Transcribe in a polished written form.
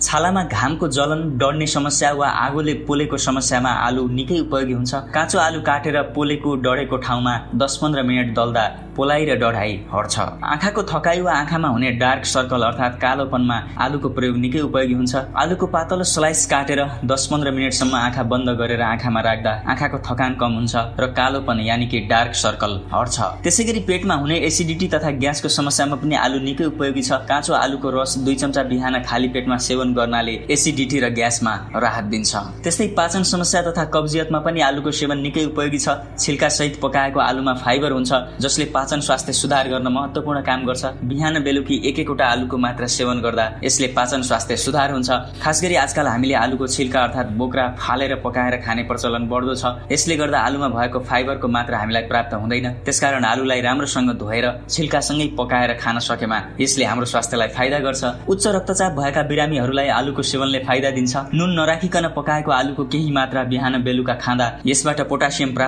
छालामा घामको जलन डढ्ने समस्या वा आगोले पोलेको समस्यामा आलु निकै उपयोगी हुन्छ। काँचो आलु काटेर पोलेको डढेको ठाउँमा 10-15 मिनट दल्दा पोलाइ र डढाइ हट्छ। आँखाको थकाइ वा आँखामा हुने डार्क सर्कल अर्थात् कालोपनमा आलुको प्रयोग निकै उपयोगी हुन्छ। आलुको पातलो स्लाइस काटेर 10-15 मिनटसम्म आँखा बन्द गरेर आँखामा राख्दा आँखाको थकान कम हुन्छ र कालोपन यानि कि डार्क सर्कल हट्छ। त्यसैगरी पेटमा हुने एसिडिटी तथा ग्यासको समस्यामा पनि आलु निकै उपयोगी छ। काँचो आलुको रस 2 चम्चा बिहान खाली पेटमा सेवन गर्नाले एसिडिटी र ग्यासमा राहत दिन्छ। त्यस्तै पाचन समस्या तथा कब्जियतमा पनि आलुको सेवन निकै उपयोगी छ। छिल्का सहित पकाएको आलुमा फाइबर हुन्छ जसले पाचन स्वास्थ्य सुधार गर्न महत्त्वपूर्ण काम गर्छ। बिहान बेलुकी एक-एकवटा आलुको मात्रा सेवन गर्दा यसले पाचन स्वास्थ्य सुधार हुन्छ। खासगरी आजकल हामीले आलुको छिल्का अर्थात् बोक्रा फालेर पकाएर खाने प्रचलन बढ्दो छ। यसले गर्दा आलुमा भएको फाइबरको मात्रा हामीलाई प्राप्त हुँदैन। त्यसकारण आलुलाई राम्रोसँग धोएर छिल्कासँगै पकाएर खान सकेमा यसले हाम्रो स्वास्थ्यलाई फाइदा गर्छ। उच्च रक्तचाप भएका बिरामीहरूलाई आलुको सेवनले फाइदा दिन्छ। नुन नराखिकन पकाएको आलुको केही मात्रा बिहान बेलुका खाँदा यसबाट पोटासियम